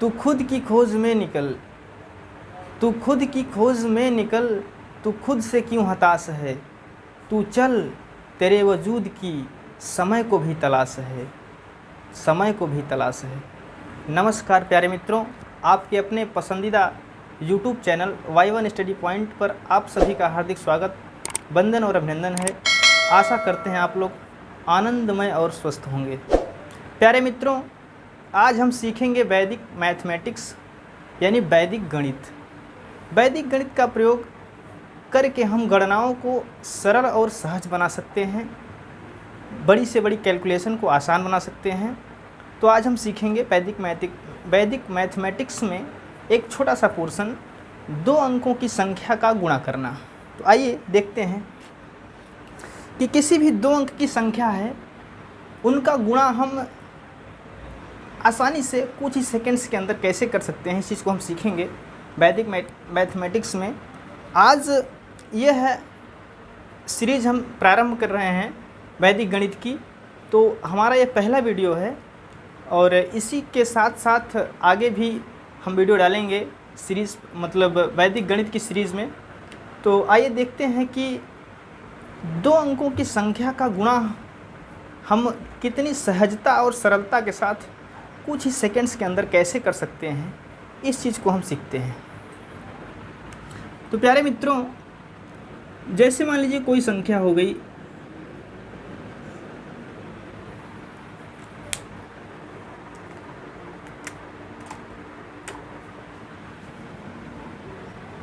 तू खुद की खोज में निकल, तू खुद की खोज में निकल, तू खुद से क्यों हताश है। तू चल, तेरे वजूद की समय को भी तलाश है, समय को भी तलाश है। नमस्कार प्यारे मित्रों, आपके अपने पसंदीदा YouTube channel Y1 study point पर आप सभी का हार्दिक स्वागत, वंदन और अभिनंदन है। आशा करते हैं आप लोग आनंदमय और स्वस्थ होंगे। प्यारे मित्रों, आज हम सीखेंगे वैदिक मैथमेटिक्स यानी वैदिक गणित। वैदिक गणित का प्रयोग करके हम गणनाओं को सरल और सहज बना सकते हैं, बड़ी से बड़ी कैलकुलेशन को आसान बना सकते हैं। तो आज हम सीखेंगे वैदिक मैथमेटिक्स में एक छोटा सा पोर्शन, 2 अंकों की संख्या का गुणा करना। तो आइए देखते हैं कि किसी भी 2 अंक की संख्या है, उनका गुणा हम आसानी से कुछ ही सेकंड्स के अंदर कैसे कर सकते हैं। इस चीज़ को हम सीखेंगे वैदिक मैथमेटिक्स में। आज यह है सीरीज़ हम प्रारंभ कर रहे हैं वैदिक गणित की। तो हमारा ये पहला वीडियो है और इसी के साथ साथ आगे भी हम वीडियो डालेंगे सीरीज़, मतलब वैदिक गणित की सीरीज़ में। तो आइए देखते हैं कि 2 अंकों की संख्या का गुणा हम कितनी सहजता और सरलता के साथ कुछ ही सेकंड्स के अंदर कैसे कर सकते हैं, इस चीज़ को हम सीखते हैं। तो प्यारे मित्रों, जैसे मान लीजिए कोई संख्या हो गई,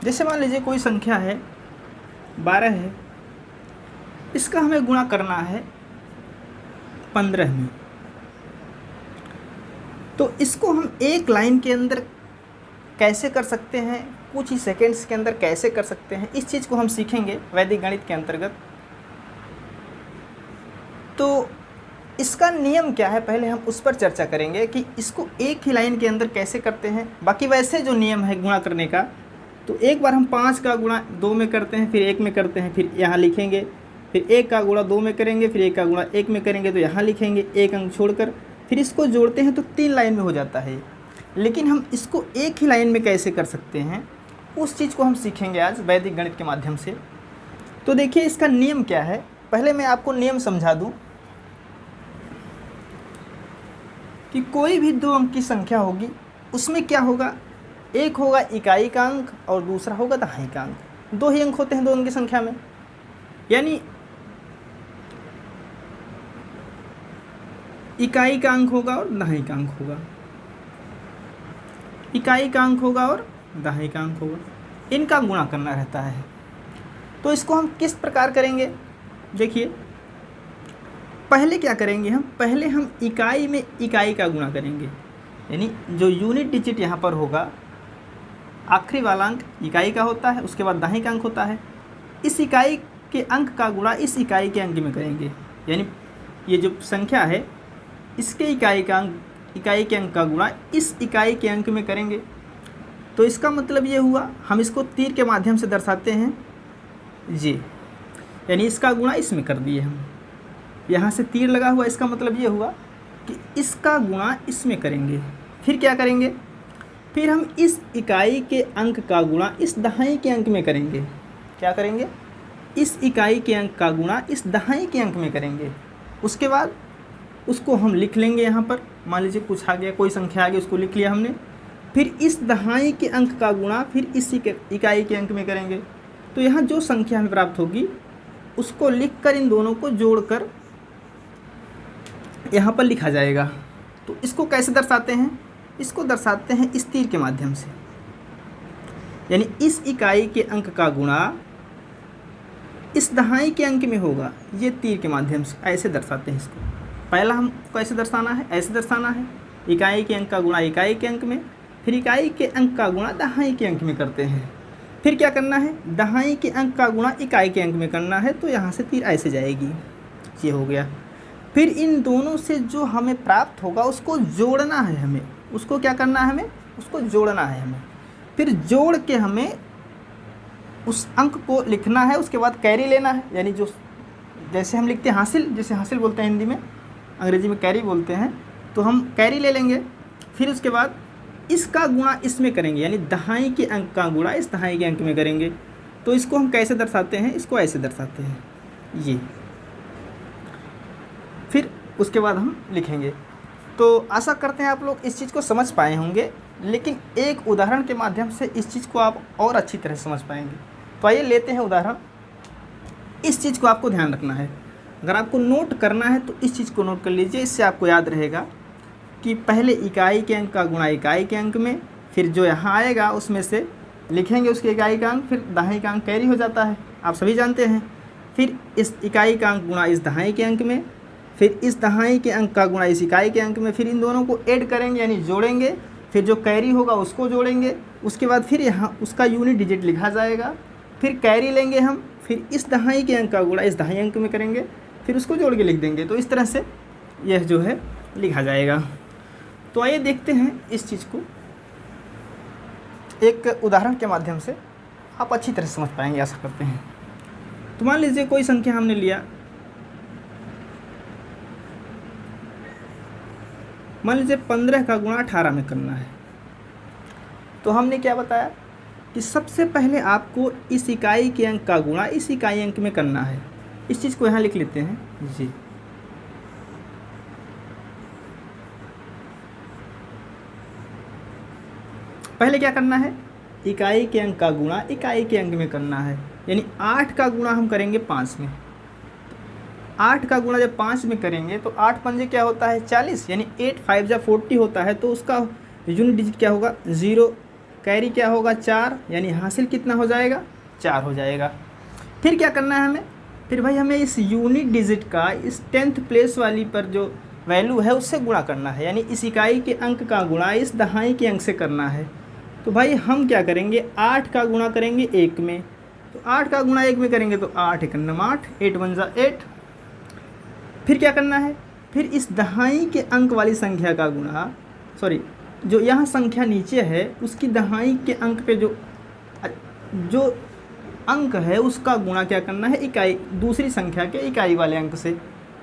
जैसे मान लीजिए कोई संख्या है 12 है, इसका हमें गुणा करना है 15 में। तो इसको हम एक लाइन के अंदर कैसे कर सकते हैं, कुछ ही सेकंड्स के अंदर कैसे कर सकते हैं, इस चीज़ को हम सीखेंगे वैदिक गणित के अंतर्गत। तो इसका नियम क्या है, पहले हम उस पर चर्चा करेंगे कि इसको एक ही लाइन के अंदर कैसे करते हैं। बाकी वैसे जो नियम है गुणा करने का, तो एक बार हम 5 का गुणा 2 में करते हैं, फिर 1 में करते हैं, फिर यहाँ लिखेंगे, फिर 1 का गुणा 2 में करेंगे, फिर 1 का गुणा 1 में करेंगे, तो यहाँ लिखेंगे 1 अंक छोड़कर, फिर इसको जोड़ते हैं तो 3 लाइन में हो जाता है। लेकिन हम इसको एक ही लाइन में कैसे कर सकते हैं, उस चीज़ को हम सीखेंगे आज वैदिक गणित के माध्यम से। तो देखिए इसका नियम क्या है, पहले मैं आपको नियम समझा दूं कि कोई भी 2 अंक की संख्या होगी, उसमें क्या होगा, एक होगा इकाई का अंक और दूसरा होगा दहाई का अंक। 2 ही अंक होते हैं 2 अंक की संख्या में, यानी इकाई का अंक होगा और दहाई का अंक होगा, इकाई का अंक होगा और दहाई का अंक होगा, इनका गुणा करना रहता है। तो इसको हम किस प्रकार करेंगे, देखिए पहले क्या करेंगे पहले हम इकाई में इकाई का गुणा करेंगे, यानी जो यूनिट डिजिट यहाँ पर होगा, आखिरी वाला अंक इकाई का होता है, उसके बाद दहाई का अंक होता है। इस इकाई के अंक का गुणा इस इकाई के अंक में करेंगे, यानी ये जो संख्या है इसके इकाई के अंक का गुणा इस इकाई के अंक में करेंगे। तो इसका मतलब ये हुआ, हम इसको तीर के माध्यम से दर्शाते हैं जी, यानी इसका गुणा इसमें कर दिए हम, यहाँ से तीर लगा हुआ, इसका मतलब ये हुआ कि इसका गुणा इसमें करेंगे। फिर क्या करेंगे, फिर हम इस इकाई के अंक का गुणा इस दहाई के अंक में करेंगे। क्या करेंगे, इस इकाई के अंक का गुणा इस दहाई के अंक में करेंगे। उसके बाद उसको हम लिख लेंगे, यहाँ पर मान लीजिए कुछ आ गया, कोई संख्या आ गई, उसको लिख लिया हमने। फिर इस दहाई के अंक का गुणा फिर इसी के इकाई के अंक में करेंगे। तो यहाँ जो संख्या हमें प्राप्त होगी उसको लिखकर इन दोनों को जोड़कर यहाँ पर लिखा जाएगा। तो इसको कैसे दर्शाते हैं, इसको दर्शाते हैं इस तीर के माध्यम से, यानी इस इकाई के अंक का गुणा इस दहाई के अंक में होगा, ये तीर के माध्यम से ऐसे दर्शाते हैं इसको। पहला हम कैसे दर्शाना है, ऐसे दर्शाना है, इकाई के अंक का गुणा इकाई के अंक में, फिर इकाई के अंक का गुणा दहाई के अंक में करते हैं। फिर क्या करना है, दहाई के अंक का गुणा इकाई के अंक में करना है, तो यहाँ से तीर ऐसे जाएगी, ये हो गया। फिर इन दोनों से जो हमें प्राप्त होगा उसको जोड़ना है हमें, उसको क्या करना है हमें, उसको जोड़ना है हमें। फिर जोड़ के हमें उस अंक को लिखना है, उसके बाद कैरी लेना है, यानी जो जैसे हम लिखते हैं हासिल, जैसे हासिल बोलते हैं हिंदी में, अंग्रेजी में कैरी बोलते हैं, तो हम कैरी ले लेंगे। फिर उसके बाद इसका गुणा इसमें करेंगे, यानी दहाई के अंक का गुणा इस दहाई के अंक में करेंगे। तो इसको हम कैसे दर्शाते हैं, इसको ऐसे दर्शाते हैं ये, फिर उसके बाद हम लिखेंगे। तो आशा करते हैं आप लोग इस चीज़ को समझ पाए होंगे, लेकिन एक उदाहरण के माध्यम से इस चीज़ को आप और अच्छी तरह समझ पाएंगे। तो आइए लेते हैं उदाहरण। इस चीज़ को आपको ध्यान रखना है, अगर आपको नोट करना है तो इस चीज़ को नोट कर लीजिए, इससे आपको याद रहेगा कि पहले इकाई के अंक का गुणा इकाई के अंक में, फिर जो यहाँ आएगा उसमें से लिखेंगे उसके इकाई का अंक, फिर दहाई का अंक कैरी हो जाता है, आप सभी जानते हैं। फिर इस इकाई का अंक गुणा इस दहाई के अंक में, फिर इस दहाई के अंक का गुणा इस इकाई के अंक में, फिर इन दोनों को ऐड करेंगे यानी जोड़ेंगे, फिर जो कैरी होगा उसको जोड़ेंगे, उसके बाद फिर यहाँ उसका यूनिट डिजिट लिखा जाएगा, फिर कैरी लेंगे हम, फिर इस दहाई के अंक का गुणा इस दहाई अंक में करेंगे, फिर उसको जोड़ के लिख देंगे। तो इस तरह से यह जो है लिखा जाएगा। तो आइए देखते हैं इस चीज़ को एक उदाहरण के माध्यम से, आप अच्छी तरह समझ पाएंगे, आशा करते हैं। तो मान लीजिए कोई संख्या हमने लिया, मान लीजिए 15 का गुणा 18 में करना है। तो हमने क्या बताया कि सबसे पहले आपको इस इकाई के अंक का गुणा इस इकाई अंक में करना है। इस चीज़ को यहाँ लिख लेते हैं जी। पहले क्या करना है, इकाई के अंक का गुणा इकाई के अंक में करना है, यानी 8 का गुणा हम करेंगे 5 में। 8 का गुणा जब 5 में करेंगे तो 8 पंजे क्या होता है 40, यानी 8 5 जा 40 होता है। तो उसका यूनिट डिजिट क्या होगा 0, कैरी क्या होगा 4, यानी हासिल कितना हो जाएगा 4 हो जाएगा। फिर क्या करना है हमें, फिर भाई हमें इस यूनिट डिजिट का इस 10th प्लेस वाली पर जो वैल्यू है उससे गुणा करना है, यानी इस इकाई के अंक का गुणा इस दहाई के अंक से करना है। तो भाई हम क्या करेंगे, 8 का गुणा करेंगे 1 में। तो 8 का गुणा 1 में करेंगे तो 8 1 8, 8 1 जा 8। फिर क्या करना है, फिर इस दहाई के अंक वाली संख्या का गुणा, सॉरी जो यहाँ संख्या नीचे है उसकी दहाई के अंक पे जो अंक है उसका गुणा क्या करना है इकाई दूसरी संख्या के इकाई वाले अंक से।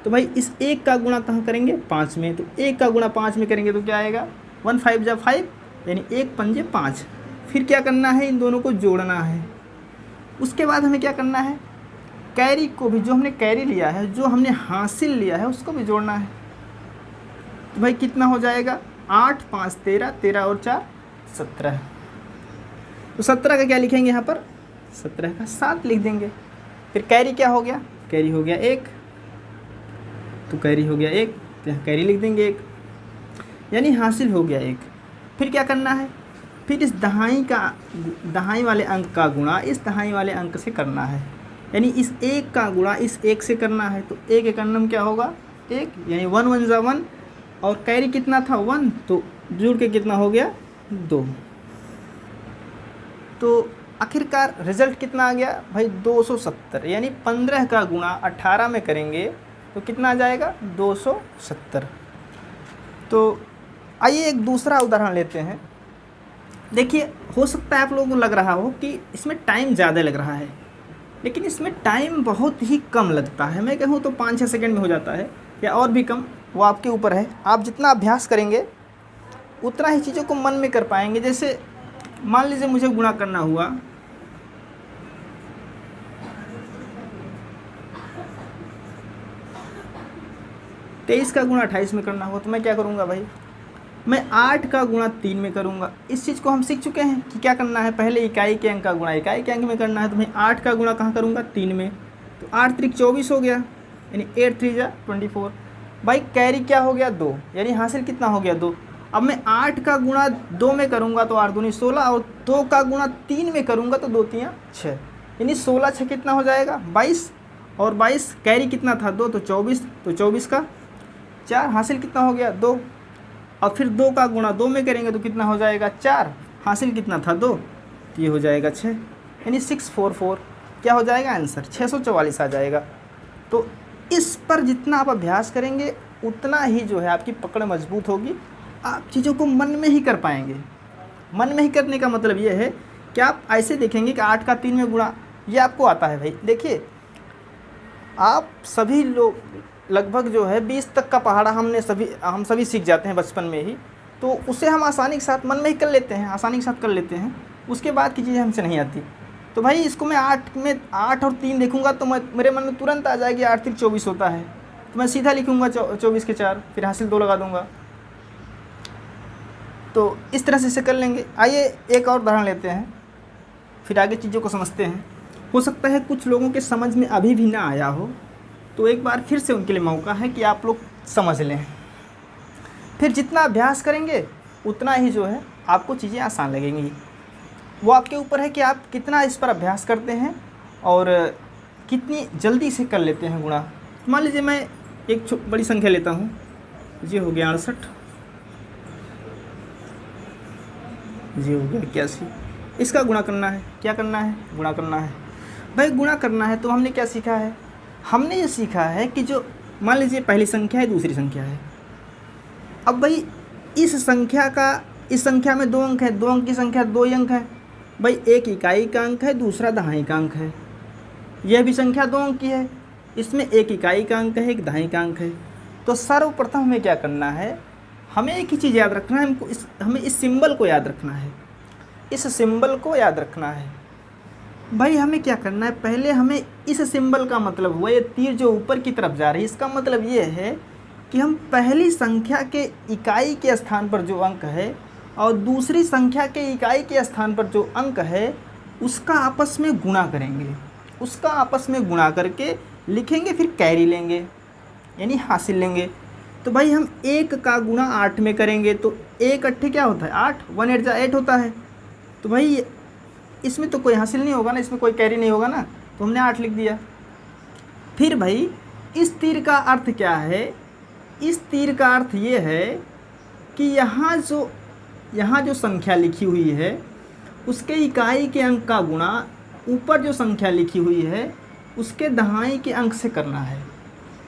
तो भाई इस 1 का गुणा कहाँ करेंगे 5 में। तो 1 का गुणा 5 में करेंगे तो क्या आएगा 1 5 जा 5, यानी 1 पंजे 5। फिर क्या करना है, इन दोनों को जोड़ना है। उसके बाद हमें क्या करना है, कैरी को भी, जो हमने कैरी लिया है, जो हमने हासिल लिया है उसको भी जोड़ना है। तो भाई कितना हो जाएगा 8 5 13, 13 और 4 17। तो 17 का क्या लिखेंगे यहाँ पर, 17 का 7 लिख देंगे। फिर कैरी क्या हो गया, कैरी हो गया 1, तो कैरी हो गया 1, तो यहाँ कैरी लिख देंगे 1, यानी हासिल हो गया 1। फिर क्या करना है, फिर इस दहाई वाले अंक का गुणा इस दहाई वाले अंक से करना है, यानी इस 1 का गुणा इस 1 से करना है। तो 1 एक अन्नम क्या होगा 1, यानी 1 1 जा 1, और कैरी कितना था 1, तो जुड़ के कितना हो गया 2। तो आखिरकार रिजल्ट कितना आ गया भाई 270, यानी 15 का गुणा 18 में करेंगे तो कितना आ जाएगा 270। तो आइए एक दूसरा उदाहरण लेते हैं। देखिए हो सकता है आप लोगों को लग रहा हो कि इसमें टाइम ज़्यादा लग रहा है, लेकिन इसमें टाइम बहुत ही कम लगता है। मैं कहूँ तो 5-6 सेकंड में हो जाता है या और भी कम, वो आपके ऊपर है। आप जितना अभ्यास करेंगे उतना ही चीज़ों को मन में कर पाएंगे। जैसे मान लीजिए मुझे गुणा करना हुआ 23 का गुणा 28 में करना हुआ, तो मैं क्या करूँगा भाई, मैं 8 का गुणा 3 में करूँगा। इस चीज़ को हम सीख चुके हैं कि क्या करना है, पहले इकाई के अंक का गुणा इकाई के अंक में करना है। तो मैं 8 का गुणा कहाँ करूँगा 3 में, तो 8 3 24 हो गया, यानी 8 3 जा 24। भाई कैरी क्या हो गया 2, यानी हासिल कितना हो गया 2। अब मैं 8 का गुणा 2 में करूँगा तो 8 दूनी 16, और 2 का गुणा 3 में करूँगा तो 2 3 6, यानी 16 6 कितना हो जाएगा 22, और 22 कैरी कितना था 2, तो 24, तो 24 का 4, हासिल कितना हो गया 2। और फिर 2 का गुणा 2 में करेंगे तो कितना हो जाएगा 4, हासिल कितना था 2, तो ये हो जाएगा 6, यानी 644 क्या हो जाएगा आंसर 644 आ जाएगा। तो इस पर जितना आप अभ्यास करेंगे उतना ही जो है आपकी पकड़ मजबूत होगी, आप चीज़ों को मन में ही कर पाएंगे। मन में ही करने का मतलब ये है कि आप ऐसे देखेंगे कि 8 का 3 में गुणा, ये आपको आता है भाई। देखिए आप सभी लोग लगभग जो है 20 तक का पहाड़ा हम सभी सीख जाते हैं बचपन में ही। तो उसे हम आसानी के साथ मन में ही कर लेते हैं, आसानी के साथ कर लेते हैं। उसके बाद की चीज़ें हमसे नहीं आती। तो भाई इसको मैं 8 और 3 देखूँगा तो मेरे मन में तुरंत आ जाएगी 8 3 24 होता है, तो मैं सीधा लिखूँगा 24 के 4, फिर हासिल 2 लगा दूँगा। तो इस तरह से इसे कर लेंगे। आइए एक और उदाहरण लेते हैं, फिर आगे चीज़ों को समझते हैं। हो सकता है कुछ लोगों के समझ में अभी भी ना आया हो, तो एक बार फिर से उनके लिए मौका है कि आप लोग समझ लें। फिर जितना अभ्यास करेंगे उतना ही जो है आपको चीज़ें आसान लगेंगी। वो आपके ऊपर है कि आप कितना इस पर अभ्यास करते हैं और कितनी जल्दी से कर लेते हैं गुणा। मान लीजिए मैं एक बड़ी संख्या लेता हूँ, ये हो गया 68, ये हो गया 81। इसका गुणा करना है। क्या करना है? गुणा करना है। भाई गुणा करना है तो हमने क्या सीखा है? हमने ये सीखा है कि जो मान लीजिए पहली संख्या है, दूसरी संख्या है। अब भाई इस संख्या में 2 अंक है, 2 अंक की संख्या 2 ही अंक है। भाई एक इकाई का अंक है, दूसरा दहाई का अंक है। यह भी संख्या 2 अंक की है, इसमें एक इकाई का अंक है, एक दहाई का अंक है। तो सर्वप्रथम हमें क्या करना है? हमें एक ही चीज़ याद रखना है, हमें इस सिंबल को याद रखना है। इस सिंबल को याद रखना है। भाई हमें क्या करना है? पहले हमें इस सिंबल का मतलब हुआ, ये तीर जो ऊपर की तरफ जा रही है, इसका मतलब ये है कि हम पहली संख्या के इकाई के स्थान पर जो अंक है और दूसरी संख्या के इकाई के स्थान पर जो अंक है उसका आपस में गुणा करेंगे। उसका आपस में गुणा करके लिखेंगे, फिर कैरी लेंगे यानी हासिल लेंगे। तो भाई हम 1 का गुणा 8 में करेंगे तो 1 अट्ठे क्या होता है? 8, 1 8 जा 8 होता है। तो भाई इसमें तो कोई हासिल नहीं होगा ना, इसमें कोई कैरी नहीं होगा ना, तो हमने 8 लिख दिया। फिर भाई इस तीर का अर्थ क्या है? इस तीर का अर्थ ये है कि यहाँ जो संख्या लिखी हुई है उसके इकाई के अंक का गुणा ऊपर जो संख्या लिखी हुई है उसके दहाई के अंक से करना है।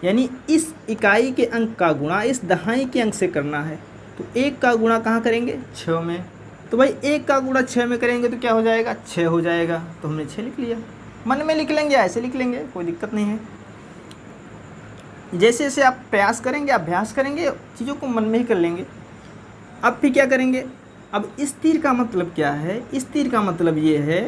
यानी इस इकाई के अंक का गुणा इस दहाई के अंक से करना है। तो 1 का गुणा कहाँ करेंगे? 6 में। तो भाई 1 का गुणा 6 में करेंगे तो क्या हो जाएगा? 6 हो जाएगा। तो हमने 6 लिख लिया। मन में लिख लेंगे, ऐसे लिख लेंगे, कोई दिक्कत नहीं है। जैसे जैसे आप प्रयास करेंगे, अभ्यास करेंगे, चीज़ों को मन में ही कर लेंगे। अब फिर क्या करेंगे? अब इस तीर का मतलब क्या है? इस तीर का मतलब ये है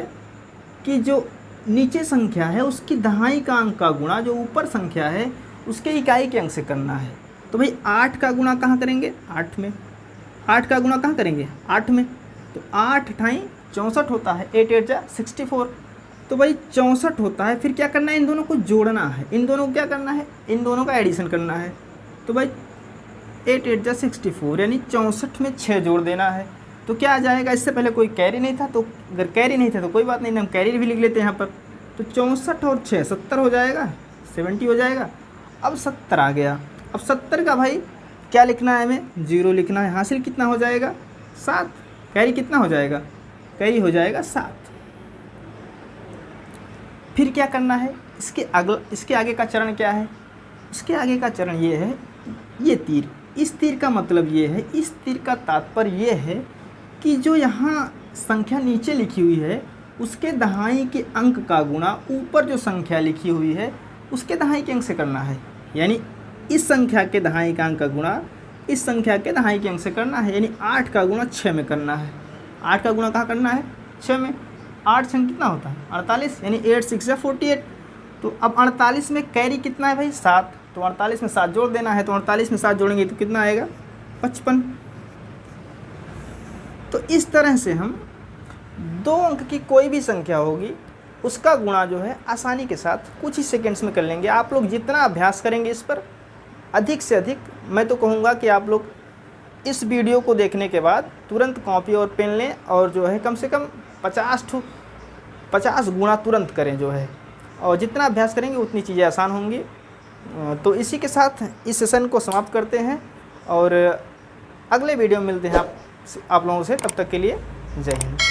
कि जो नीचे संख्या है उसकी दहाई का अंक का गुणा जो ऊपर संख्या है उसके इकाई के अंक से करना है। तो भाई 8 का गुणा कहाँ करेंगे? 8 में। 8 का गुणा कहाँ करेंगे? 8 में। तो 8 × 64 होता है, 8 8 जा 64। तो भाई 64 होता है। फिर क्या करना है? इन दोनों को जोड़ना है। इन दोनों को क्या करना है? इन दोनों का एडिशन करना है। तो भाई 8 8 जा 64 यानी 64 में 6 जोड़ देना है। तो क्या आ जाएगा? इससे पहले कोई कैरी नहीं था, तो अगर कैरी नहीं था तो कोई बात नहीं, हम कैरी भी लिख लेते हैं यहाँ पर। तो 64 और 6 70 हो जाएगा, 70 हो जाएगा। अब 70 आ गया। अब 70 का भाई क्या लिखना है? हमें 0 लिखना है। हासिल कितना हो जाएगा? 7। कैरी कितना हो जाएगा? कैरी हो जाएगा 7। फिर क्या करना है? इसके आगे का चरण क्या है? इसके आगे का चरण ये है, ये तीर। इस तीर का मतलब ये है, इस तीर का तात्पर्य ये है कि जो यहाँ संख्या नीचे लिखी हुई है उसके दहाई के अंक का गुणा ऊपर जो संख्या लिखी हुई है उसके दहाई के अंक से करना है। यानी इस संख्या के दहाई का अंक का गुणा इस संख्या के दहाई के अंक से करना है। यानी 8 का गुणा 6 में करना है। 8 का गुणा कहाँ करना है? 6 में। 8 6 कितना होता है? 48। यानी 8 6 या 48। तो अब 48 में कैरी कितना है भाई? 7। तो 48 में 7 जोड़ देना है। तो 48 में 7 जोड़ेंगे तो कितना आएगा? 55। तो इस तरह से हम 2 अंक की कोई भी संख्या होगी उसका गुणा जो है आसानी के साथ कुछ ही सेकंड्स में कर लेंगे। आप लोग जितना अभ्यास करेंगे इस पर अधिक से अधिक, मैं तो कहूँगा कि आप लोग इस वीडियो को देखने के बाद तुरंत कॉपी और पेन लें और जो है कम से कम 50 गुणा तुरंत करें जो है। और जितना अभ्यास करेंगे उतनी चीज़ें आसान होंगी। तो इसी के साथ इस सेशन को समाप्त करते हैं और अगले वीडियो में मिलते हैं आप लोगों से। तब तक के लिए जय हिंद।